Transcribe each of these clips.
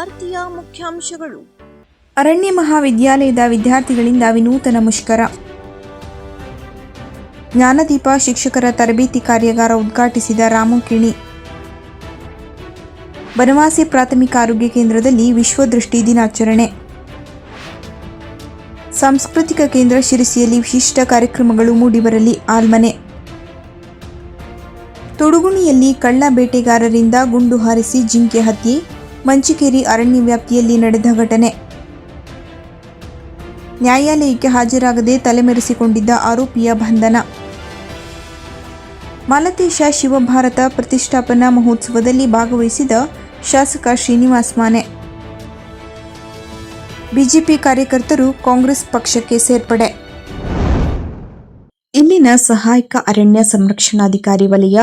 ವಾರ್ತೆಯ ಮುಖ್ಯಾಂಶಗಳು. ಅರಣ್ಯ ಮಹಾವಿದ್ಯಾಲಯದ ವಿದ್ಯಾರ್ಥಿಗಳಿಂದ ವಿನೂತನ ಮುಷ್ಕರ. ಜ್ಞಾನದೀಪ ಶಿಕ್ಷಕರ ತರಬೇತಿ ಕಾರ್ಯಾಗಾರ ಉದ್ಘಾಟಿಸಿದ ರಾಮು ಕಿಣಿ. ಬನವಾಸಿ ಪ್ರಾಥಮಿಕ ಆರೋಗ್ಯ ಕೇಂದ್ರದಲ್ಲಿ ವಿಶ್ವ ದೃಷ್ಟಿ ದಿನಾಚರಣೆ. ಸಾಂಸ್ಕೃತಿಕ ಕೇಂದ್ರ ಶಿರಸಿಯಲ್ಲಿ ವಿಶಿಷ್ಟ ಕಾರ್ಯಕ್ರಮಗಳು ಮೂಡಿಬರಲಿ ಆಲ್ಮನೆ. ತುಡುಗುಣಿಯಲ್ಲಿ ಕಳ್ಳ ಬೇಟೆಗಾರರಿಂದ ಗುಂಡು ಹಾರಿಸಿ ಜಿಂಕೆ ಹತ್ಯೆ. ಮಂಚಿಕೇರಿ ಅರಣ್ಯ ವ್ಯಾಪ್ತಿಯಲ್ಲಿ ನಡೆದ ಘಟನೆ. ನ್ಯಾಯಾಲಯಕ್ಕೆ ಹಾಜರಾಗದೆ ತಲೆಮರೆಸಿಕೊಂಡಿದ್ದ ಆರೋಪಿಯ ಬಂಧನ. ಮಾಲತೇಶ ಶಿವಭಾರತ ಪ್ರತಿಷ್ಠಾಪನಾ ಮಹೋತ್ಸವದಲ್ಲಿ ಭಾಗವಹಿಸಿದ ಶಾಸಕ ಶ್ರೀನಿವಾಸ್ ಮಾನೆ. ಬಿಜೆಪಿ ಕಾರ್ಯಕರ್ತರು ಕಾಂಗ್ರೆಸ್ ಪಕ್ಷಕ್ಕೆ ಸೇರ್ಪಡೆ. ಇಲ್ಲಿನ ಸಹಾಯಕ ಅರಣ್ಯ ಸಂರಕ್ಷಣಾಧಿಕಾರಿ ವಲಯ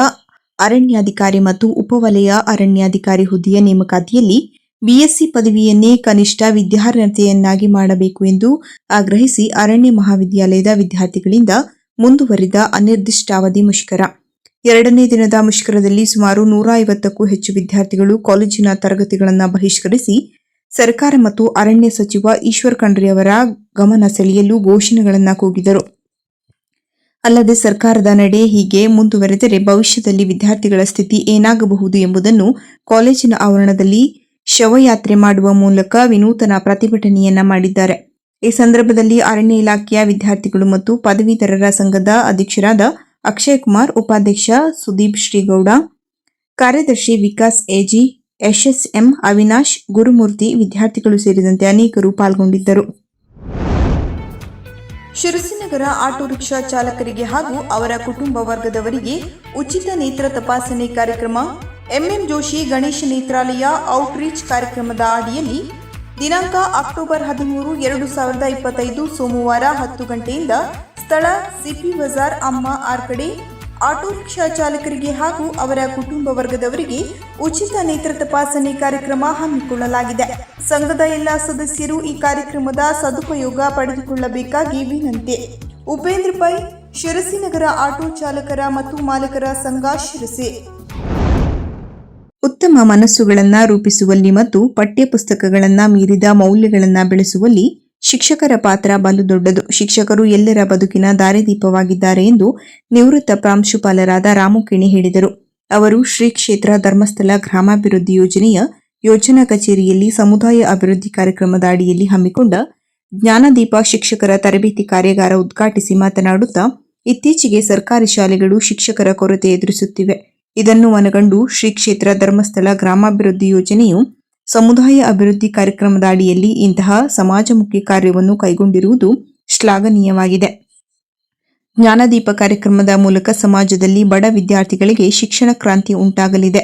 ಅರಣ್ಯಾಧಿಕಾರಿ ಮತ್ತು ಉಪವಲಯ ಅರಣ್ಯಾಧಿಕಾರಿ ಹುದ್ದೆಯ ನೇಮಕಾತಿಯಲ್ಲಿ ಬಿಎಸ್ಸಿ ಪದವಿಯನ್ನೇ ಕನಿಷ್ಠ ವಿದ್ಯಾರ್ಹತೆಯನ್ನಾಗಿ ಮಾಡಬೇಕು ಎಂದು ಆಗ್ರಹಿಸಿ ಅರಣ್ಯ ಮಹಾವಿದ್ಯಾಲಯದ ವಿದ್ಯಾರ್ಥಿಗಳಿಂದ ಮುಂದುವರಿದ ಅನಿರ್ದಿಷ್ಟಾವಧಿ ಮುಷ್ಕರ. ಎರಡನೇ ದಿನದ ಮುಷ್ಕರದಲ್ಲಿ ಸುಮಾರು 150ಕ್ಕೂ ಹೆಚ್ಚು ವಿದ್ಯಾರ್ಥಿಗಳು ಕಾಲೇಜಿನ ತರಗತಿಗಳನ್ನು ಬಹಿಷ್ಕರಿಸಿ ಸರ್ಕಾರ ಮತ್ತು ಅರಣ್ಯ ಸಚಿವ ಈಶ್ವರ್ ಖಂಡ್ರೆ ಅವರ ಗಮನ ಸೆಳೆಯಲು ಘೋಷಣೆಗಳನ್ನು ಕೂಗಿದರು. ಅಲ್ಲದೆ ಸರ್ಕಾರದ ನಡೆ ಹೀಗೆ ಮುಂದುವರೆದರೆ ಭವಿಷ್ಯದಲ್ಲಿ ವಿದ್ಯಾರ್ಥಿಗಳ ಸ್ಥಿತಿ ಏನಾಗಬಹುದು ಎಂಬುದನ್ನು ಕಾಲೇಜಿನ ಆವರಣದಲ್ಲಿ ಶವಯಾತ್ರೆ ಮಾಡುವ ಮೂಲಕ ವಿನೂತನ ಪ್ರತಿಭಟನೆಯನ್ನ ಮಾಡಿದ್ದಾರೆ. ಈ ಸಂದರ್ಭದಲ್ಲಿ ಅರಣ್ಯ ಇಲಾಖೆಯ ವಿದ್ಯಾರ್ಥಿಗಳು ಮತ್ತು ಪದವೀಧರರ ಸಂಘದ ಅಧ್ಯಕ್ಷರಾದ ಅಕ್ಷಯ್ ಕುಮಾರ್, ಉಪಾಧ್ಯಕ್ಷ ಸುದೀಪ್ ಶ್ರೀಗೌಡ, ಕಾರ್ಯದರ್ಶಿ ವಿಕಾಸ್ ಎಜಿ, ಎಸ್ಎಸ್ಎಂ ಅವಿನಾಶ್, ಗುರುಮೂರ್ತಿ, ವಿದ್ಯಾರ್ಥಿಗಳು ಸೇರಿದಂತೆ ಅನೇಕರು ಪಾಲ್ಗೊಂಡಿದ್ದರು. ಶಿರಸಿನಗರ ಆಟೋ ರಿಕ್ಷಾ ಚಾಲಕರಿಗೆ ಹಾಗೂ ಅವರ ಕುಟುಂಬ ವರ್ಗದವರಿಗೆ ಉಚಿತ ನೇತ್ರ ತಪಾಸಣೆ ಕಾರ್ಯಕ್ರಮ. ಎಂಎಂ ಜೋಶಿ ಗಣೇಶ ನೇತ್ರಾಲಯ ಔಟ್ರೀಚ್ ಕಾರ್ಯಕ್ರಮದ ಅಡಿಯಲ್ಲಿ ದಿನಾಂಕ ಅಕ್ಟೋಬರ್ 13, 2025 ಸೋಮವಾರ 10 ಗಂಟೆಯಿಂದ ಸ್ಥಳ ಸಿಪಿ ಬಜಾರ್ ಅಮ್ಮ ಆರ್ಕಡೆ. ಆಟೋ ರಿಕ್ಷಾ ಚಾಲಕರಿಗೆ ಹಾಗೂ ಅವರ ಕುಟುಂಬ ವರ್ಗದವರಿಗೆ ಉಚಿತ ನೇತ್ರ ತಪಾಸಣೆ ಕಾರ್ಯಕ್ರಮ ಹಮ್ಮಿಕೊಳ್ಳಲಾಗಿದೆ. ಸಂಘದ ಎಲ್ಲ ಸದಸ್ಯರು ಈ ಕಾರ್ಯಕ್ರಮದ ಸದುಪಯೋಗ ಪಡೆದುಕೊಳ್ಳಬೇಕಾಗಿ ವಿನಂತಿ. ಉಪೇಂದ್ರ ಪೈ, ಶಿರಸಿನಗರ ಆಟೋ ಚಾಲಕರ ಮತ್ತು ಮಾಲಕರ ಸಂಘ, ಶಿರಸಿ. ಉತ್ತಮ ಮನಸ್ಸುಗಳನ್ನು ರೂಪಿಸುವಲ್ಲಿ ಮತ್ತು ಪಠ್ಯಪುಸ್ತಕಗಳನ್ನು ಮೀರಿದ ಮೌಲ್ಯಗಳನ್ನು ಬೆಳೆಸುವಲ್ಲಿ ಶಿಕ್ಷಕರ ಪಾತ್ರ ಬಲು ದೊಡ್ಡದು. ಶಿಕ್ಷಕರು ಎಲ್ಲರ ಬದುಕಿನ ದಾರಿದೀಪವಾಗಿದ್ದಾರೆ ಎಂದು ನಿವೃತ್ತ ಪ್ರಾಂಶುಪಾಲರಾದ ರಾಮು ಕಿಣಿ ಹೇಳಿದರು. ಅವರು ಶ್ರೀ ಕ್ಷೇತ್ರ ಧರ್ಮಸ್ಥಳ ಗ್ರಾಮಾಭಿವೃದ್ಧಿ ಯೋಜನೆಯ ಯೋಜನಾ ಕಚೇರಿಯಲ್ಲಿ ಸಮುದಾಯ ಅಭಿವೃದ್ಧಿ ಕಾರ್ಯಕ್ರಮದ ಅಡಿಯಲ್ಲಿ ಹಮ್ಮಿಕೊಂಡ ಜ್ಞಾನದೀಪ ಶಿಕ್ಷಕರ ತರಬೇತಿ ಕಾರ್ಯಾಗಾರ ಉದ್ಘಾಟಿಸಿ ಮಾತನಾಡುತ್ತಾ, ಇತ್ತೀಚೆಗೆ ಸರ್ಕಾರಿ ಶಾಲೆಗಳು ಶಿಕ್ಷಕರ ಕೊರತೆ ಎದುರಿಸುತ್ತಿವೆ. ಇದನ್ನು ಮನಗಂಡು ಶ್ರೀ ಕ್ಷೇತ್ರ ಧರ್ಮಸ್ಥಳ ಗ್ರಾಮಾಭಿವೃದ್ಧಿ ಯೋಜನೆಯು ಸಮುದಾಯ ಅಭಿವೃದ್ಧಿ ಕಾರ್ಯಕ್ರಮದ ಅಡಿಯಲ್ಲಿ ಇಂತಹ ಸಮಾಜಮುಖಿ ಕಾರ್ಯವನ್ನು ಕೈಗೊಂಡಿರುವುದು ಶ್ಲಾಘನೀಯವಾಗಿದೆ. ಜ್ಞಾನದೀಪ ಕಾರ್ಯಕ್ರಮದ ಮೂಲಕ ಸಮಾಜದಲ್ಲಿ ಬಡ ವಿದ್ಯಾರ್ಥಿಗಳಿಗೆ ಶಿಕ್ಷಣ ಕ್ರಾಂತಿ ಉಂಟಾಗಲಿದೆ.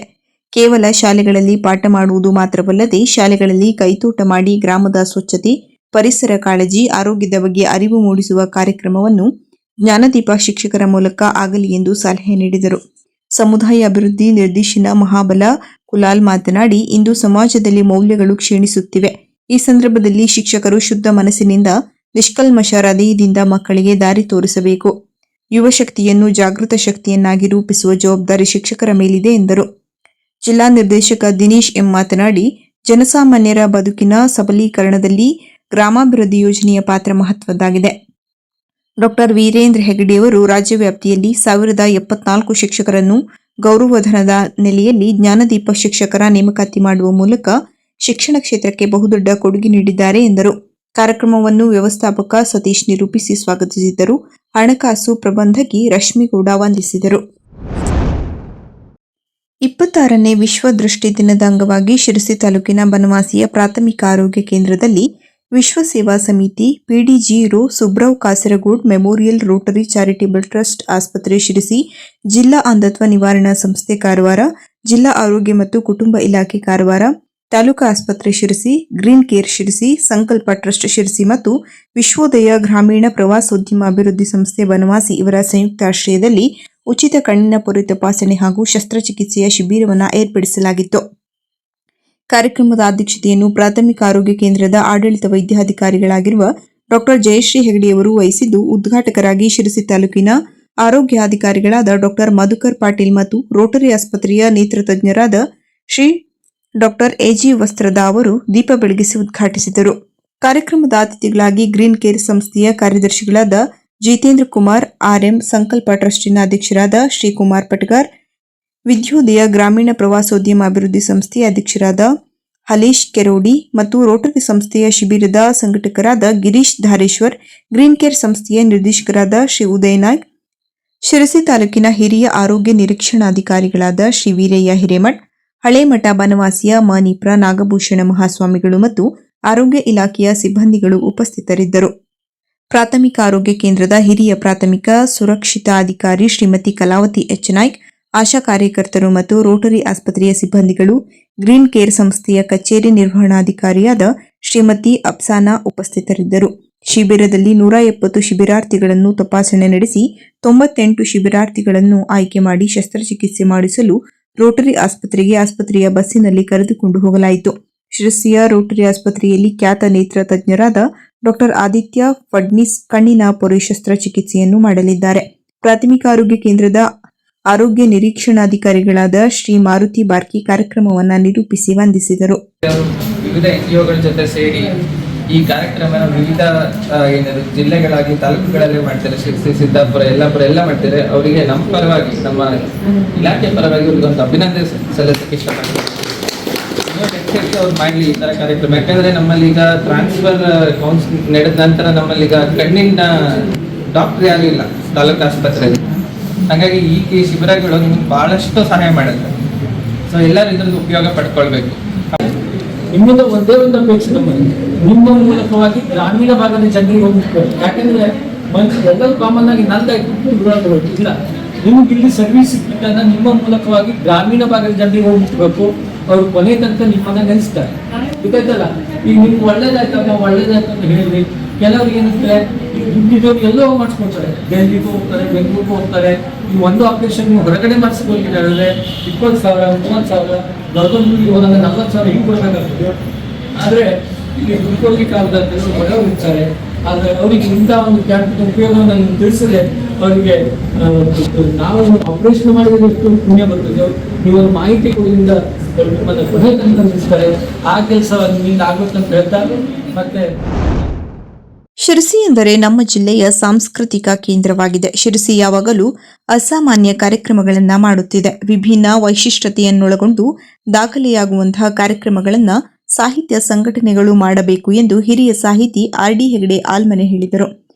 ಕೇವಲ ಶಾಲೆಗಳಲ್ಲಿ ಪಾಠ ಮಾಡುವುದು ಮಾತ್ರವಲ್ಲದೆ ಶಾಲೆಗಳಲ್ಲಿ ಕೈತೋಟ ಮಾಡಿ ಗ್ರಾಮದ ಸ್ವಚ್ಛತೆ, ಪರಿಸರ ಕಾಳಜಿ, ಆರೋಗ್ಯದ ಬಗ್ಗೆ ಅರಿವು ಮೂಡಿಸುವ ಕಾರ್ಯಕ್ರಮವನ್ನು ಜ್ಞಾನದೀಪ ಶಿಕ್ಷಕರ ಮೂಲಕ ಆಗಲಿ ಎಂದು ಸಲಹೆ ನೀಡಿದರು. ಸಮುದಾಯ ಅಭಿವೃದ್ಧಿ ನಿರ್ದೇಶನ ಮಹಾಬಲ ಕುಲಾಲ್ ಮಾತನಾಡಿ, ಇಂದು ಸಮಾಜದಲ್ಲಿ ಮೌಲ್ಯಗಳು ಕ್ಷೀಣಿಸುತ್ತಿವೆ. ಈ ಸಂದರ್ಭದಲ್ಲಿ ಶಿಕ್ಷಕರು ಶುದ್ಧ ಮನಸ್ಸಿನಿಂದ ನಿಷ್ಕಲ್ಮಶ ಹೃದಯದಿಂದ ಮಕ್ಕಳಿಗೆ ದಾರಿ ತೋರಿಸಬೇಕು. ಯುವ ಶಕ್ತಿಯನ್ನು ಜಾಗೃತ ಶಕ್ತಿಯನ್ನಾಗಿ ರೂಪಿಸುವ ಜವಾಬ್ದಾರಿ ಶಿಕ್ಷಕರ ಮೇಲಿದೆ ಎಂದರು. ಜಿಲ್ಲಾ ನಿರ್ದೇಶಕ ದಿನೇಶ್ ಎಂ ಮಾತನಾಡಿ, ಜನಸಾಮಾನ್ಯರ ಬದುಕಿನ ಸಬಲೀಕರಣದಲ್ಲಿ ಗ್ರಾಮಾಭಿವೃದ್ಧಿ ಯೋಜನೆಯ ಪಾತ್ರ ಮಹತ್ವದ್ದಾಗಿದೆ. ಡಾಕ್ಟರ್ ವೀರೇಂದ್ರ ಹೆಗಡೆಯವರು ರಾಜ್ಯ ವ್ಯಾಪ್ತಿಯಲ್ಲಿ 1074 ಶಿಕ್ಷಕರನ್ನು ಗೌರವಧನದ ನೆಲೆಯಲ್ಲಿ ಜ್ಞಾನದೀಪ ಶಿಕ್ಷಕರ ನೇಮಕಾತಿ ಮಾಡುವ ಮೂಲಕ ಶಿಕ್ಷಣ ಕ್ಷೇತ್ರಕ್ಕೆ ಬಹುದೊಡ್ಡ ಕೊಡುಗೆ ನೀಡಿದ್ದಾರೆ ಎಂದರು. ಕಾರ್ಯಕ್ರಮವನ್ನು ವ್ಯವಸ್ಥಾಪಕ ಸತೀಶ್ ನಿರೂಪಿಸಿ ಸ್ವಾಗತಿಸಿದರು. ಹಣಕಾಸು ಪ್ರಬಂಧಕಿ ರಶ್ಮಿಗೌಡ ವಂದಿಸಿದರು. 26ನೇ ವಿಶ್ವ ದೃಷ್ಟಿ ದಿನದ ಅಂಗವಾಗಿ ಶಿರಸಿ ತಾಲೂಕಿನ ಬನವಾಸಿಯ ಪ್ರಾಥಮಿಕ ಆರೋಗ್ಯ ಕೇಂದ್ರದಲ್ಲಿ ವಿಶ್ವ ಸೇವಾ ಸಮಿತಿ, ಪಿಡಿಜಿ ರೋ Subrao Kasaragod memorial Rotary charitable trust ಆಸ್ಪತ್ರೆ ಶಿರಸಿ, ಜಿಲ್ಲಾ ಅಂಧತ್ವ ನಿವಾರಣಾ ಸಂಸ್ಥೆ ಕಾರವಾರ, ಜಿಲ್ಲಾ ಆರೋಗ್ಯ ಮತ್ತು ಕುಟುಂಬ ಇಲಾಖೆ ಕಾರವಾರ, ತಾಲೂಕಾ ಆಸ್ಪತ್ರೆ ಶಿರಸಿ, ಗ್ರೀನ್ ಕೇರ್ ಶಿರಸಿ, ಸಂಕಲ್ಪ ಟ್ರಸ್ಟ್ ಶಿರಸಿ ಮತ್ತು ವಿಶ್ವೋದಯ ಗ್ರಾಮೀಣ ಪ್ರವಾಸೋದ್ಯಮ ಅಭಿವೃದ್ಧಿ ಸಂಸ್ಥೆ ಬನವಾಸಿ ಇವರ ಸಂಯುಕ್ತ ಆಶ್ರಯದಲ್ಲಿ ಉಚಿತ ಕಣ್ಣಿನ ಪೊರೆ ತಪಾಸಣೆ ಹಾಗೂ ಶಸ್ತ್ರಚಿಕಿತ್ಸೆಯ ಶಿಬಿರವನ್ನು ಏರ್ಪಡಿಸಲಾಗಿತ್ತು. ಕಾರ್ಯಕ್ರಮದ ಅಧ್ಯಕ್ಷತೆಯನ್ನು ಪ್ರಾಥಮಿಕ ಆರೋಗ್ಯ ಕೇಂದ್ರದ ಆಡಳಿತ ವೈದ್ಯಾಧಿಕಾರಿಗಳಾಗಿರುವ ಡಾಕ್ಟರ್ ಜಯಶ್ರೀ ಹೆಗಡೆಯವರು ವಹಿಸಿದ್ದು, ಉದ್ಘಾಟಕರಾಗಿ ಶಿರಸಿ ತಾಲೂಕಿನ ಆರೋಗ್ಯಾಧಿಕಾರಿಗಳಾದ ಡಾಕ್ಟರ್ ಮಧುಕರ್ ಪಾಟೀಲ್ ಮತ್ತು ರೋಟರಿ ಆಸ್ಪತ್ರೆಯ ನೇತ್ರ ತಜ್ಞರಾದ ಶ್ರೀ ಡಾಕ್ಟರ್ ಎಜಿ ವಸ್ತ್ರದ ಅವರು ದೀಪ ಬೆಳಗಿಸಿ ಉದ್ಘಾಟಿಸಿದರು. ಕಾರ್ಯಕ್ರಮದ ಅತಿಥಿಗಳಾಗಿ ಗ್ರೀನ್ ಕೇರ್ ಸಂಸ್ಥೆಯ ಕಾರ್ಯದರ್ಶಿಗಳಾದ ಜಿತೇಂದ್ರ ಕುಮಾರ್, ಆರ್ಎಂ ಸಂಕಲ್ಪ ಟ್ರಸ್ಟಿನ ಅಧ್ಯಕ್ಷರಾದ ಶ್ರೀಕುಮಾರ್ ಪಟಗಾರ್, ವಿದ್ಯೋದಯ ಗ್ರಾಮೀಣ ಪ್ರವಾಸೋದ್ಯಮ ಅಭಿವೃದ್ಧಿ ಸಂಸ್ಥೆಯ ಅಧ್ಯಕ್ಷರಾದ ಹಲೀಶ್ ಕೆರೋಡಿ ಮತ್ತು ರೋಟರಿ ಸಂಸ್ಥೆಯ ಶಿಬಿರದ ಸಂಘಟಕರಾದ ಗಿರೀಶ್ ಧಾರೇಶ್ವರ್, ಗ್ರೀನ್ ಕೇರ್ ಸಂಸ್ಥೆಯ ನಿರ್ದೇಶಕರಾದ ಶ್ರೀ ಉದಯ್ ನಾಯ್ಕ್, ಶಿರಸಿ ತಾಲೂಕಿನ ಹಿರಿಯ ಆರೋಗ್ಯ ನಿರೀಕ್ಷಣಾಧಿಕಾರಿಗಳಾದ ಶ್ರೀ ವೀರಯ್ಯ ಹಿರೇಮಠ್, ಹಳೇಮಠ ಬನವಾಸಿಯ ಮನೀಪ್ರ ನಾಗಭೂಷಣ ಮಹಾಸ್ವಾಮಿಗಳು ಮತ್ತು ಆರೋಗ್ಯ ಇಲಾಖೆಯ ಸಿಬ್ಬಂದಿಗಳು ಉಪಸ್ಥಿತರಿದ್ದರು. ಪ್ರಾಥಮಿಕ ಆರೋಗ್ಯ ಕೇಂದ್ರದ ಹಿರಿಯ ಪ್ರಾಥಮಿಕ ಸುರಕ್ಷಿತಾ ಅಧಿಕಾರಿ ಶ್ರೀಮತಿ ಕಲಾವತಿ ಎಚ್ ನಾಯ್ಕ್, ಆಶಾ ಕಾರ್ಯಕರ್ತರು ಮತ್ತು ರೋಟರಿ ಆಸ್ಪತ್ರೆಯ ಸಿಬ್ಬಂದಿಗಳು, ಗ್ರೀನ್ ಕೇರ್ ಸಂಸ್ಥೆಯ ಕಚೇರಿ ನಿರ್ವಹಣಾಧಿಕಾರಿಯಾದ ಶ್ರೀಮತಿ ಅಫ್ಸಾನಾ ಉಪಸ್ಥಿತರಿದ್ದರು. ಶಿಬಿರದಲ್ಲಿ 170 ಶಿಬಿರಾರ್ಥಿಗಳನ್ನು ತಪಾಸಣೆ ನಡೆಸಿ 98 ಶಿಬಿರಾರ್ಥಿಗಳನ್ನು ಆಯ್ಕೆ ಮಾಡಿ ಶಸ್ತ್ರಚಿಕಿತ್ಸೆ ಮಾಡಿಸಲು ರೋಟರಿ ಆಸ್ಪತ್ರೆಯ ಬಸ್ಸಿನಲ್ಲಿ ಕರೆದುಕೊಂಡು ಹೋಗಲಾಯಿತು. ಶಿರಸಿಯ ರೋಟರಿ ಆಸ್ಪತ್ರೆಯಲ್ಲಿ ಖ್ಯಾತ ನೇತ್ರ ತಜ್ಞರಾದ ಡಾಕ್ಟರ್ ಆದಿತ್ಯ ಫಡ್ನಿಸ್ ಕಣ್ಣಿನ ಪೊರೆ ಶಸ್ತ್ರಚಿಕಿತ್ಸೆಯನ್ನು ಮಾಡಲಿದ್ದಾರೆ. ಪ್ರಾಥಮಿಕ ಆರೋಗ್ಯ ಕೇಂದ್ರದ ಆರೋಗ್ಯ ನಿರೀಕ್ಷಣಾಧಿಕಾರಿಗಳಾದ ಶ್ರೀ ಮಾರುತಿ ಬಾರ್ಕಿ ಕಾರ್ಯಕ್ರಮವನ್ನು ನಿರೂಪಿಸಿ ವಂದಿಸಿದರು. ವಿವಿಧ ಎನ್ಜಿಒಗಳ ಜೊತೆ ಸೇರಿ ಈ ಕಾರ್ಯಕ್ರಮನ ವಿವಿಧ ಜಿಲ್ಲೆಗಳಾಗಿ ತಾಲೂಕುಗಳಲ್ಲಿ ಮಾಡ್ತಾರೆ. ಶಿರಸಿ, ಸಿದ್ದಾಪುರ, ಯಲ್ಲಾಪುರ ಎಲ್ಲ ಮಾಡ್ತಾರೆ. ಅವರಿಗೆ ನಮ್ಮ ಪರವಾಗಿ, ನಮ್ಮ ಇಲಾಖೆ ಪರವಾಗಿ ಒಂದು ಅಭಿನಂದನೆ ಸಲ್ಲಿಸಕ್ಕೆ ಇಷ್ಟಪಡ್ತೀನಿ. ಅವ್ರು ಮಾಡಲಿ ಈ ಥರ ಕಾರ್ಯಕ್ರಮ. ಯಾಕಂದರೆ ನಮ್ಮಲ್ಲಿ ಈಗ ಟ್ರಾನ್ಸ್ಫರ್ ಕೌನ್ಸಿಲಿಂಗ್ ನಡೆದ ನಂತರ ನಮ್ಮಲ್ಲಿ ಈಗ ಕಣ್ಣಿನ ಡಾಕ್ಟರ್ ಯಾರೂ ಇಲ್ಲ ತಾಲೂಕು ಆಸ್ಪತ್ರೆಯಲ್ಲಿ. ಹಾಗಾಗಿ ಈ ಶಿಬಿರಗಳು ನಿಮ್ಗೆ ಭಾಳಷ್ಟು ಸಹಾಯ ಮಾಡುತ್ತೆ. ಸೊ ಎಲ್ಲರೂ ಇದ್ರದ್ದು ಉಪಯೋಗ ಪಡ್ಕೊಳ್ಬೇಕು. ನಿಮ್ಮಿಂದ ಒಂದೇ ಒಂದು ಅಪೇಕ್ಷೆ ನಮ್ಮಲ್ಲಿ, ನಿಮ್ಮ ಮೂಲಕವಾಗಿ ಗ್ರಾಮೀಣ ಭಾಗದ ಜನರಿಗೆ ಹೋಗ್ಬೇಕು. ಯಾಕಂದ್ರೆ ಎಲ್ಲರೂ ಕಾಮನ್ ಆಗಿ ಇಲ್ಲ, ನಿಮ್ಗೆ ಇಲ್ಲಿ ಸರ್ವಿಸ್ ಸಿಗ್ಬೇಕಂದ್ರೆ ನಿಮ್ಮ ಮೂಲಕವಾಗಿ ಗ್ರಾಮೀಣ ಭಾಗದ ಜನರಿಗೆ ಹೋಗ್ಬೇಕು. ಅವ್ರು ಕೊನೆ ತನಕ ನಿಮ್ಮನ್ನ ನೆನೆಸ್ತಾರೆ. ಗೊತ್ತಾಯ್ತಲ್ಲ, ಈಗ ನಿಮ್ಗೆ ಒಳ್ಳೇದಾಯ್ತಮ್ಮ ಅಂತ ಹೇಳಿದ್ರಿ. ಕೆಲವ್ರಿಗೆ ಏನಂತಾರೆ, ದುಡ್ಡಿದ್ದವ್ರು ಎಲ್ಲೋ ಮಾಡಿಸ್ಕೊಳ್ತಾರೆ, ಡೆಲ್ಲಿಗೂ ಹೋಗ್ತಾರೆ, ಬೆಂಗಳೂರಿಗೂ ಹೋಗ್ತಾರೆ. ಈ ಒಂದು ಆಪರೇಷನ್ ನೀವು ಹೊರಗಡೆ ಮಾಡಿಸ್ಕೊಳ್ತೀರಿ ಹೇಳಿದ್ರೆ 20,000, 30,000, ದೊಡ್ಡೊಂದಿಗೆ ಹೋದಾಗ 40,000 ಹಿಂಗೆ ಕೊಡಬೇಕಾಗ್ತದೆ. ಆದರೆ ಇಲ್ಲಿ ದುಡ್ಡು ಕಾಲದಲ್ಲಿ ಬಡವರು ಇರ್ತಾರೆ. ಆದರೆ ಅವರಿಗೆ ಇಂಥ ಒಂದು ಕ್ಯಾಂಪಿನ ಉಪಯೋಗವನ್ನು ನೀವು ತಿಳಿಸಿದ್ರೆ ಅವರಿಗೆ ನಾವು ಆಪರೇಷನ್ ಮಾಡಿದ್ರೆ ಎಷ್ಟು ಪುಣ್ಯ ಬರ್ತದೆ. ನೀವೊಂದು ಮಾಹಿತಿ ಕೊಡೋದ್ರಿಂದ ನಿಮ್ಮನ್ನು ಕೊನೆ ತನಕ ನಿಲ್ಲಿಸ್ತಾರೆ. ಆ ಕೆಲಸ ನಿಮ್ಮಿಂದ ಆಗ್ಬೇಕಂತ ಹೇಳ್ತಾರೆ. ಮತ್ತೆ ಶಿರಸಿ ಎಂದರೆ ನಮ್ಮ ಜಿಲ್ಲೆಯ ಸಾಂಸ್ಕೃತಿಕ ಕೇಂದ್ರವಾಗಿದೆ. ಶಿರಸಿ ಯಾವಾಗಲೂ ಅಸಾಮಾನ್ಯ ಕಾರ್ಯಕ್ರಮಗಳನ್ನು ಮಾಡುತ್ತಿದೆ. ವಿಭಿನ್ನ ವೈಶಿಷ್ಟ್ಯತೆಯನ್ನೊಳಗೊಂಡು ದಾಖಲೆಯಾಗುವಂತಹ ಕಾರ್ಯಕ್ರಮಗಳನ್ನು ಸಾಹಿತ್ಯ ಸಂಘಟನೆಗಳು ಮಾಡಬೇಕು ಎಂದು ಹಿರಿಯ ಸಾಹಿತಿ ಆರ್.ಡಿ. ಹೆಗಡೆ ಆಲ್ಮನೆ ಹೇಳಿದರು.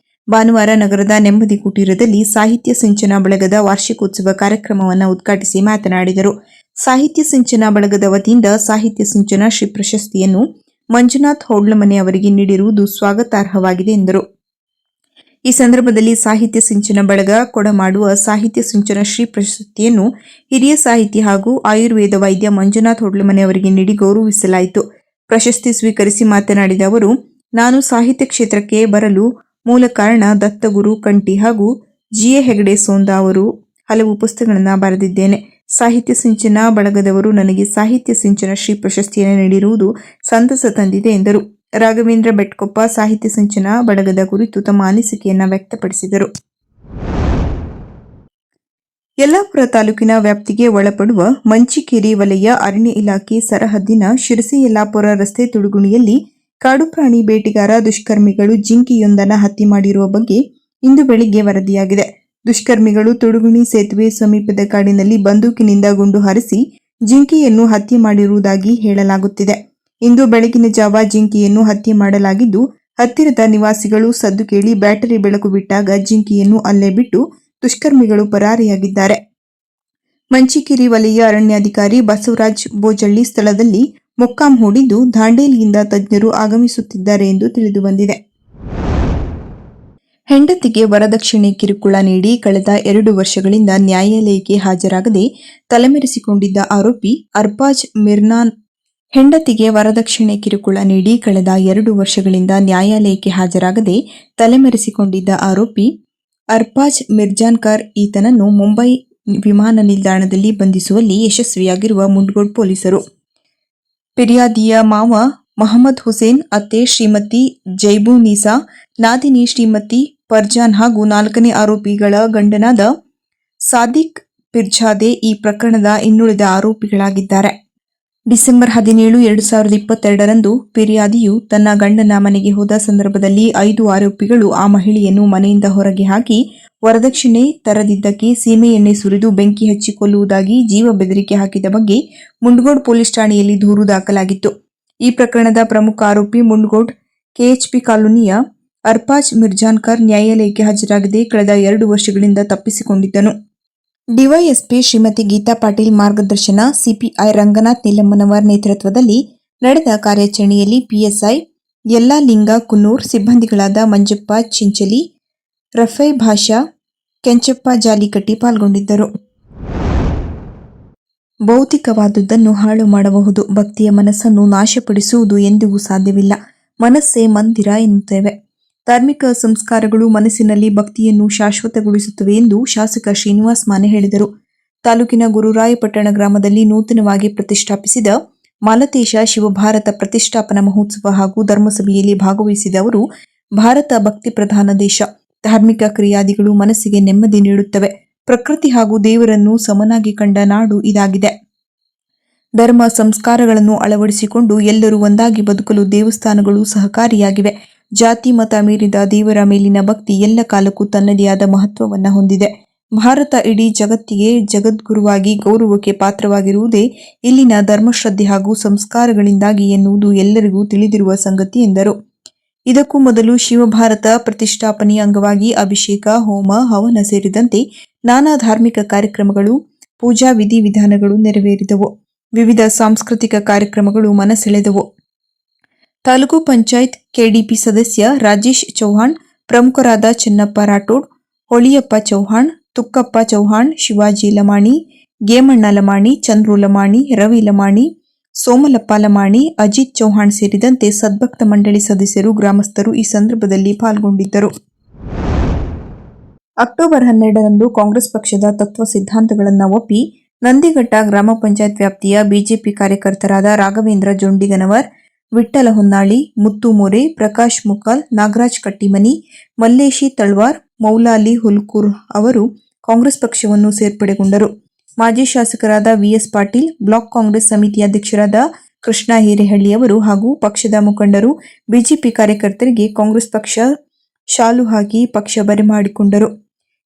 ಭಾನುವಾರ ನಗರದ ನೆಮ್ಮದಿ ಕುಟೀರದಲ್ಲಿ ಸಾಹಿತ್ಯ ಸಿಂಚನ ಬಳಗದ ವಾರ್ಷಿಕೋತ್ಸವ ಕಾರ್ಯಕ್ರಮವನ್ನು ಉದ್ಘಾಟಿಸಿ ಮಾತನಾಡಿದರು. ಸಾಹಿತ್ಯ ಸಿಂಚನ ಬಳಗದ ವತಿಯಿಂದ ಸಾಹಿತ್ಯ ಸಿಂಚನ ಶ್ರೀ ಪ್ರಶಸ್ತಿಯನ್ನು ಮಂಜುನಾಥ್ ಹೊಡ್ಲಮನೆ ಅವರಿಗೆ ನೀಡಿರುವುದು ಸ್ವಾಗತಾರ್ಹವಾಗಿದೆ ಎಂದರು. ಈ ಸಂದರ್ಭದಲ್ಲಿ ಸಾಹಿತ್ಯ ಸಿಂಚನ ಬಳಗ ಕೊಡಮಾಡುವ ಸಾಹಿತ್ಯ ಸಿಂಚನ ಶ್ರೀ ಪ್ರಶಸ್ತಿಯನ್ನು ಹಿರಿಯ ಸಾಹಿತಿ ಹಾಗೂ ಆಯುರ್ವೇದ ವೈದ್ಯ ಮಂಜುನಾಥ್ ಹೊಡ್ಲಮನೆ ಅವರಿಗೆ ನೀಡಿ ಗೌರವಿಸಲಾಯಿತು. ಪ್ರಶಸ್ತಿ ಸ್ವೀಕರಿಸಿ ಮಾತನಾಡಿದ ಅವರು, ನಾನು ಸಾಹಿತ್ಯ ಕ್ಷೇತ್ರಕ್ಕೆ ಬರಲು ಮೂಲ ಕಾರಣ ದತ್ತಗುರು ಕಂಠಿ ಹಾಗೂ ಜಿ.ಎ. ಹೆಗಡೆ ಸೋಂದ ಅವರು ಹಲವು ಪುಸ್ತಕಗಳನ್ನು ಬರೆದಿದ್ದೇನೆ. ಸಾಹಿತ್ಯ ಸಿಂಚನ ಬಳಗದವರು ನನಗೆ ಸಾಹಿತ್ಯ ಸಿಂಚನ ಶ್ರೀ ಪ್ರಶಸ್ತಿಯನ್ನು ನೀಡಿರುವುದು ಸಂತಸ ತಂದಿದೆ ಎಂದರು. ರಾಘವೇಂದ್ರ ಬೆಟ್ಕೊಪ್ಪ ಸಾಹಿತ್ಯ ಸಿಂಚನ ಬಳಗದ ಕುರಿತು ತಮ್ಮ ಅನಿಸಿಕೆಯನ್ನು ವ್ಯಕ್ತಪಡಿಸಿದರು. ಯಲ್ಲಾಪುರ ತಾಲೂಕಿನ ವ್ಯಾಪ್ತಿಗೆ ಒಳಪಡುವ ಮಂಚಿಕೇರಿ ವಲಯ ಅರಣ್ಯ ಇಲಾಖೆ ಸರಹದ್ದಿನ ಶಿರಸಿ ಯಲ್ಲಾಪುರ ರಸ್ತೆ ತುಡುಗುಣಿಯಲ್ಲಿ ಕಾಡು ಪ್ರಾಣಿ ಬೇಟೆಗಾರ ದುಷ್ಕರ್ಮಿಗಳು ಜಿಂಕೆಯೊಂದನ್ನು ಹತ್ಯೆ ಮಾಡಿರುವ ಬಗ್ಗೆ ಇಂದು ಬೆಳಿಗ್ಗೆ ವರದಿಯಾಗಿದೆ. ದುಷ್ಕರ್ಮಿಗಳು ತುಡುಗುಣಿ ಸೇತುವೆ ಸಮೀಪದ ಕಾಡಿನಲ್ಲಿ ಬಂದೂಕಿನಿಂದ ಗುಂಡು ಹಾರಿಸಿ ಜಿಂಕೆಯನ್ನು ಹತ್ಯೆ ಮಾಡಿರುವುದಾಗಿ ಹೇಳಲಾಗುತ್ತಿದೆ. ಇಂದು ಬೆಳಗಿನ ಜಾವ ಜಿಂಕೆಯನ್ನು ಹತ್ಯೆ ಮಾಡಲಾಗಿದ್ದು, ಹತ್ತಿರದ ನಿವಾಸಿಗಳು ಸದ್ದು ಕೇಳಿ ಬ್ಯಾಟರಿ ಬೆಳಕು ಬಿಟ್ಟಾಗ ಜಿಂಕೆಯನ್ನು ಅಲ್ಲೇ ಬಿಟ್ಟು ದುಷ್ಕರ್ಮಿಗಳು ಪರಾರಿಯಾಗಿದ್ದಾರೆ. ಮಂಚಿಕೇರಿ ವಲಯ ಅರಣ್ಯಾಧಿಕಾರಿ ಬಸವರಾಜ್ ಬೋಜಳ್ಳಿ ಸ್ಥಳದಲ್ಲಿ ಮೊಕ್ಕಾಂ ಹೂಡಿದ್ದು, ದಾಂಡೇಲಿಯಿಂದ ತಜ್ಞರು ಆಗಮಿಸುತ್ತಿದ್ದಾರೆ ಎಂದು ತಿಳಿದುಬಂದಿದೆ. ಹೆಂಡತಿಗೆ ವರದಕ್ಷಿಣೆ ಕಿರುಕುಳ ನೀಡಿ ಕಳೆದ 2 ವರ್ಷಗಳಿಂದ ನ್ಯಾಯಾಲಯಕ್ಕೆ ಹಾಜರಾಗದೆ ತಲೆಮರೆಸಿಕೊಂಡಿದ್ದ ಆರೋಪಿ ಅರ್ಬಾಜ್ ಮಿರ್ನಾನ್ ಹೆಂಡತಿಗೆ ವರದಕ್ಷಿಣೆ ಕಿರುಕುಳ ನೀಡಿ ಕಳೆದ 2 ವರ್ಷಗಳಿಂದ ನ್ಯಾಯಾಲಯಕ್ಕೆ ಹಾಜರಾಗದೆ ತಲೆಮರೆಸಿಕೊಂಡಿದ್ದ ಆರೋಪಿ ಅರ್ಬಾಜ್ ಮಿರ್ಜಾನ್ಕರ್ ಈತನನ್ನು ಮುಂಬೈ ವಿಮಾನ ನಿಲ್ದಾಣದಲ್ಲಿ ಬಂಧಿಸುವಲ್ಲಿ ಯಶಸ್ವಿಯಾಗಿರುವ ಮುಂಡಗೋಡ್ ಪೊಲೀಸರು. ಫಿರ್ಯಾದಿಯ ಮಾವ ಮೊಹಮ್ಮದ್ ಹುಸೇನ್, ಅತ್ತೆ ಶ್ರೀಮತಿ ಜೈಬುನೀಸಾ, ನಾದಿನಿ ಶ್ರೀಮತಿ ಫರ್ಜಾನ್ ಹಾಗೂ 4ನೇ ಆರೋಪಿಗಳ ಗಂಡನಾದ ಸಾದಿಕ್ ಪಿರ್ಜಾದೆ ಈ ಪ್ರಕರಣದ ಇನ್ನುಳಿದ ಆರೋಪಿಗಳಾಗಿದ್ದಾರೆ. ಡಿಸೆಂಬರ್ 17, 2022ರಂದು ಫಿರ್ಯಾದಿಯು ತನ್ನ ಗಂಡನ ಮನೆಗೆ ಹೋದ ಸಂದರ್ಭದಲ್ಲಿ 5 ಆರೋಪಿಗಳು ಆ ಮಹಿಳೆಯನ್ನು ಮನೆಯಿಂದ ಹೊರಗೆ ಹಾಕಿ ವರದಕ್ಷಿಣೆ ತರದಿದ್ದಕ್ಕೆ ಸೀಮೆ ಎಣ್ಣೆ ಸುರಿದು ಬೆಂಕಿ ಹಚ್ಚಿ ಕೊಲ್ಲುವುದಾಗಿ ಜೀವ ಬೆದರಿಕೆ ಹಾಕಿದ ಬಗ್ಗೆ ಮುಂಡಗೋಡ್ ಪೊಲೀಸ್ ಠಾಣೆಯಲ್ಲಿ ದೂರು ದಾಖಲಾಗಿತ್ತು. ಈ ಪ್ರಕರಣದ ಪ್ರಮುಖ ಆರೋಪಿ ಮುಂಡಗೋಡ್ ಕೆಎಚ್ಪಿ ಕಾಲೋನಿಯ ಅರ್ಪಾಜ್ ಮಿರ್ಜಾನ್ಕರ್ ನ್ಯಾಯಾಲಯಕ್ಕೆ ಹಾಜರಾಗದೆ ಕಳೆದ 2 ವರ್ಷಗಳಿಂದ ತಪ್ಪಿಸಿಕೊಂಡಿದ್ದನು. ಡಿವೈಎಸ್ಪಿ ಶ್ರೀಮತಿ ಗೀತಾ ಪಾಟೀಲ್ ಮಾರ್ಗದರ್ಶನ, ಸಿಪಿಐ ರಂಗನಾಥ್ ನಿಲಮ್ಮನವರ್ ನೇತೃತ್ವದಲ್ಲಿ ನಡೆದ ಕಾರ್ಯಾಚರಣೆಯಲ್ಲಿ ಪಿಎಸ್ಐ ಯಲ್ಲಾಲಿಂಗ ಕುನ್ನೂರ್, ಸಿಬ್ಬಂದಿಗಳಾದ ಮಂಜಪ್ಪ ಚಿಂಚಲಿ, ರಫೈ ಭಾಷಾ, ಕೆಂಚಪ್ಪ ಜಾಲಿಕಟ್ಟಿ ಪಾಲ್ಗೊಂಡಿದ್ದರು. ಭೌತಿಕವಾದುದನ್ನು ಹಾಳು ಮಾಡಬಹುದು, ಭಕ್ತಿಯ ಮನಸ್ಸನ್ನು ನಾಶಪಡಿಸುವುದು ಎಂದಿಗೂ ಸಾಧ್ಯವಿಲ್ಲ. ಮನಸ್ಸೇ ಮಂದಿರ ಎನ್ನುತ್ತೇವೆ. ಧಾರ್ಮಿಕ ಸಂಸ್ಕಾರಗಳು ಮನಸ್ಸಿನಲ್ಲಿ ಭಕ್ತಿಯನ್ನು ಶಾಶ್ವತಗೊಳಿಸುತ್ತವೆ ಎಂದು ಶಾಸಕ ಶ್ರೀನಿವಾಸ್ ಮಾನೆ ಹೇಳಿದರು. ತಾಲೂಕಿನ ಗುರುರಾಯಪಟ್ಟಣ ಗ್ರಾಮದಲ್ಲಿ ನೂತನವಾಗಿ ಪ್ರತಿಷ್ಠಾಪಿಸಿದ ಮಾಲತೇಶ ಶಿವಭಾರತ ಪ್ರತಿಷ್ಠಾಪನಾ ಮಹೋತ್ಸವ ಹಾಗೂ ಧರ್ಮಸಭೆಯಲ್ಲಿ ಭಾಗವಹಿಸಿದ ಅವರು, ಭಾರತ ಭಕ್ತಿ ಪ್ರಧಾನ ದೇಶ. ಧಾರ್ಮಿಕ ಕ್ರಿಯಾದಿಗಳು ಮನಸ್ಸಿಗೆ ನೆಮ್ಮದಿ ನೀಡುತ್ತವೆ. ಪ್ರಕೃತಿ ಹಾಗೂ ದೇವರನ್ನು ಸಮನಾಗಿ ಕಂಡ ನಾಡು ಇದಾಗಿದೆ. ಧರ್ಮ ಸಂಸ್ಕಾರಗಳನ್ನು ಅಳವಡಿಸಿಕೊಂಡು ಎಲ್ಲರೂ ಒಂದಾಗಿ ಬದುಕಲು ದೇವಸ್ಥಾನಗಳು ಸಹಕಾರಿಯಾಗಿವೆ. ಜಾತಿ ಮತ ಮೀರಿದ ದೇವರ ಮೇಲಿನ ಭಕ್ತಿ ಎಲ್ಲ ಕಾಲಕ್ಕೂ ತನ್ನದೇ ಆದ ಮಹತ್ವವನ್ನು ಹೊಂದಿದೆ. ಭಾರತ ಇಡೀ ಜಗತ್ತಿಗೆ ಜಗದ್ಗುರುವಾಗಿ ಗೌರವಕ್ಕೆ ಪಾತ್ರವಾಗಿರುವುದೇ ಇಲ್ಲಿನ ಧರ್ಮಶ್ರದ್ಧೆ ಹಾಗೂ ಸಂಸ್ಕಾರಗಳಿಂದಾಗಿ ಎನ್ನುವುದು ಎಲ್ಲರಿಗೂ ತಿಳಿದಿರುವ ಸಂಗತಿ ಎಂದರು. ಇದಕ್ಕೂ ಮೊದಲು ಶಿವಭಾರತ ಪ್ರತಿಷ್ಠಾಪನೆಯ ಅಂಗವಾಗಿ ಅಭಿಷೇಕ, ಹೋಮ, ಹವನ ಸೇರಿದಂತೆ ನಾನಾ ಧಾರ್ಮಿಕ ಕಾರ್ಯಕ್ರಮಗಳು, ಪೂಜಾ ವಿಧಿವಿಧಾನಗಳು ನೆರವೇರಿದವು. ವಿವಿಧ ಸಾಂಸ್ಕೃತಿಕ ಕಾರ್ಯಕ್ರಮಗಳು ಮನಸೆಳೆದವು. ತಾಲೂಕು ಪಂಚಾಯತ್ ಕೆಡಿಪಿ ಸದಸ್ಯ ರಾಜೇಶ್ ಚೌಹಾಣ್, ಪ್ರಮುಖರಾದ ಚೆನ್ನಪ್ಪ ರಾಠೋಡ್, ಹೊಳಿಯಪ್ಪ ಚೌಹಾಣ್, ತುಕ್ಕಪ್ಪ ಚೌಹಾಣ್, ಶಿವಾಜಿ ಲಮಾಣಿ, ಗೇಮಣ್ಣ ಲಮಾಣಿ, ಚಂದ್ರು ಲಮಾಣಿ, ರವಿ ಲಮಾಣಿ, ಸೋಮಲಪ್ಪ ಲಮಾಣಿ, ಅಜಿತ್ ಚೌಹಾಣ್ ಸೇರಿದಂತೆ ಸದ್ಭಕ್ತ ಮಂಡಳಿ ಸದಸ್ಯರು, ಗ್ರಾಮಸ್ಥರು ಈ ಸಂದರ್ಭದಲ್ಲಿ ಪಾಲ್ಗೊಂಡಿದ್ದರು. ಅಕ್ಟೋಬರ್ 12ರಂದು ಕಾಂಗ್ರೆಸ್ ಪಕ್ಷದ ತತ್ವ ಸಿದ್ಧಾಂತಗಳನ್ನು ಒಪ್ಪಿ ನಂದಿಘಟ್ಟ ಗ್ರಾಮ ಪಂಚಾಯತ್ ವ್ಯಾಪ್ತಿಯ ಬಿಜೆಪಿ ಕಾರ್ಯಕರ್ತರಾದ ರಾಘವೇಂದ್ರ ಜೊಂಡಿಗನವರ್, ವಿಠ್ಠಲ ಹೊನ್ನಾಳಿ, ಮುತ್ತು ಮೋರೆ, ಪ್ರಕಾಶ್ ಮುಕಾಲ್, ನಾಗರಾಜ್ ಕಟ್ಟಿಮನಿ, ಮಲ್ಲೇಶಿ ತಳ್ವಾರ್, ಮೌಲಾಲಿ ಹುಲ್ಕೂರ್ ಅವರು ಕಾಂಗ್ರೆಸ್ ಪಕ್ಷವನ್ನು ಸೇರ್ಪಡೆಗೊಂಡರು. ಮಾಜಿ ಶಾಸಕರಾದ ವಿಎಸ್ ಪಾಟೀಲ್, ಬ್ಲಾಕ್ ಕಾಂಗ್ರೆಸ್ ಸಮಿತಿ ಅಧ್ಯಕ್ಷರಾದ ಕೃಷ್ಣ ಹಿರೇಹಳ್ಳಿ ಅವರು ಹಾಗೂ ಪಕ್ಷದ ಮುಖಂಡರು ಬಿಜೆಪಿ ಕಾರ್ಯಕರ್ತರಿಗೆ ಕಾಂಗ್ರೆಸ್ ಪಕ್ಷ ಶಾಲು ಹಾಕಿ ಪಕ್ಷ ಬರಮಾಡಿಕೊಂಡರು.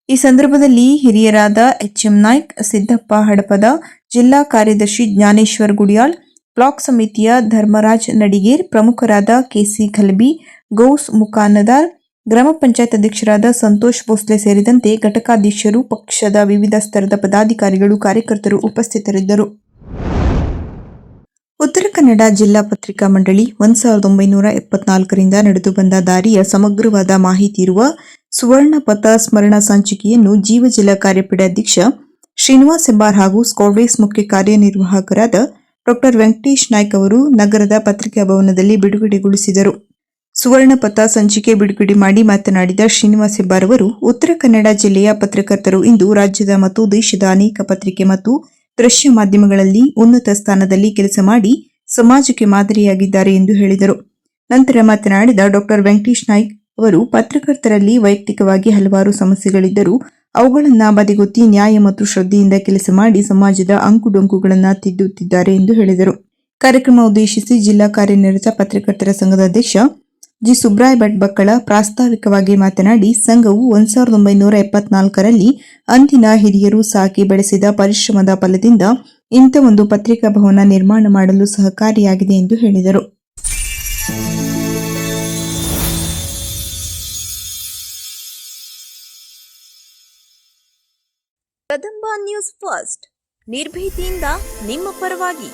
ಈ ಸಂದರ್ಭದಲ್ಲಿ ಹಿರಿಯರಾದ ಎಚ್ಎಂ ನಾಯ್ಕ್, ಸಿದ್ದಪ್ಪ ಹಡಪದ, ಜಿಲ್ಲಾ ಕಾರ್ಯದರ್ಶಿ ಜ್ಞಾನೇಶ್ವರ್ ಗುಡಿಯಾಳ್, ಬ್ಲಾಕ್ ಸಮಿತಿಯ ಧರ್ಮರಾಜ್ ನಡಿಗೇರ್, ಪ್ರಮುಖರಾದ ಕೆಸಿ ಖಲ್ಬಿ, ಗೌಸ್ ಮುಖಾನದಾರ್, ಗ್ರಾಮ ಪಂಚಾಯತ್ ಅಧ್ಯಕ್ಷರಾದ ಸಂತೋಷ್ ಭೋಸ್ಲೆ ಸೇರಿದಂತೆ ಘಟಕಾಧ್ಯಕ್ಷರು, ಪಕ್ಷದ ವಿವಿಧ ಸ್ತರದ ಪದಾಧಿಕಾರಿಗಳು, ಕಾರ್ಯಕರ್ತರು ಉಪಸ್ಥಿತರಿದ್ದರು. ಉತ್ತರ ಕನ್ನಡ ಜಿಲ್ಲಾ ಪತ್ರಿಕಾ ಮಂಡಳಿ 1974ರಿಂದ ನಡೆದು ಬಂದ ದಾರಿಯ ಸಮಗ್ರವಾದ ಮಾಹಿತಿ ಇರುವ ಸುವರ್ಣ ಪಥ ಸ್ಮರಣ ಸಂಚಿಕೆಯನ್ನು ಜೀವಜಲ ಕಾರ್ಯಪಡೆ ಅಧ್ಯಕ್ಷ ಶ್ರೀನಿವಾಸ್ ಹೆಬ್ಬಾರ್ ಹಾಗೂ ಸ್ಕೌಟ್ಸ್ ಮುಖ್ಯ ಕಾರ್ಯನಿರ್ವಾಹಕರಾದ ಡಾ ವೆಂಕಟೇಶ್ ನಾಯ್ಕ್ ಅವರು ನಗರದ ಪತ್ರಿಕಾ ಭವನದಲ್ಲಿ ಬಿಡುಗಡೆಗೊಳಿಸಿದರು. ಸುವರ್ಣ ಪಥ ಸಂಚಿಕೆ ಬಿಡುಗಡೆ ಮಾಡಿ ಮಾತನಾಡಿದ ಶ್ರೀನಿವಾಸ್ ಹೆಬ್ಬಾರ್ ಅವರು, ಉತ್ತರ ಕನ್ನಡ ಜಿಲ್ಲೆಯ ಪತ್ರಕರ್ತರು ಇಂದು ರಾಜ್ಯದ ಮತ್ತು ದೇಶದ ಅನೇಕ ಪತ್ರಿಕೆ ಮತ್ತು ದೃಶ್ಯ ಮಾಧ್ಯಮಗಳಲ್ಲಿ ಉನ್ನತ ಸ್ಥಾನದಲ್ಲಿ ಕೆಲಸ ಮಾಡಿ ಸಮಾಜಕ್ಕೆ ಮಾದರಿಯಾಗಿದ್ದಾರೆ ಎಂದು ಹೇಳಿದರು. ನಂತರ ಮಾತನಾಡಿದ ಡಾ ವೆಂಕಟೇಶ್ ನಾಯ್ಕ್ ಅವರು, ಪತ್ರಕರ್ತರಲ್ಲಿ ವೈಯಕ್ತಿಕವಾಗಿ ಹಲವಾರು ಸಮಸ್ಯೆಗಳಿದ್ದರೂ ಅವುಗಳನ್ನು ಬದಿಗೊತ್ತಿ ನ್ಯಾಯ ಮತ್ತು ಶ್ರದ್ಧೆಯಿಂದ ಕೆಲಸ ಮಾಡಿ ಸಮಾಜದ ಅಂಕುಡೊಂಕುಗಳನ್ನು ತಿದ್ದುತ್ತಿದ್ದಾರೆ ಎಂದು ಹೇಳಿದರು. ಕಾರ್ಯಕ್ರಮ ಉದ್ದೇಶಿಸಿ ಜಿಲ್ಲಾ ಕಾರ್ಯನಿರತ ಪತ್ರಕರ್ತರ ಸಂಘದ ಅಧ್ಯಕ್ಷ ಜಿ ಸುಬ್ರಾಯ ಭಟ್ ಬಕ್ಕಳ ಪ್ರಾಸ್ತಾವಿಕವಾಗಿ ಮಾತನಾಡಿ, ಸಂಘವು 1974ರಲ್ಲಿ ಅಂದಿನ ಹಿರಿಯರು ಸಾಕಿ ಬೆಳೆಸಿದ ಪರಿಶ್ರಮದ ಫಲದಿಂದ ಇಂಥ ಒಂದು ಪತ್ರಿಕಾ ಭವನ ನಿರ್ಮಾಣ ಮಾಡಲು ಸಹಕಾರಿಯಾಗಿದೆ ಎಂದು ಹೇಳಿದರು. ಕದಂಬ ನ್ಯೂಸ್ ಫಸ್ಟ್, ನಿರ್ಭೀತಿಯಿಂದ ನಿಮ್ಮ ಪರವಾಗಿ.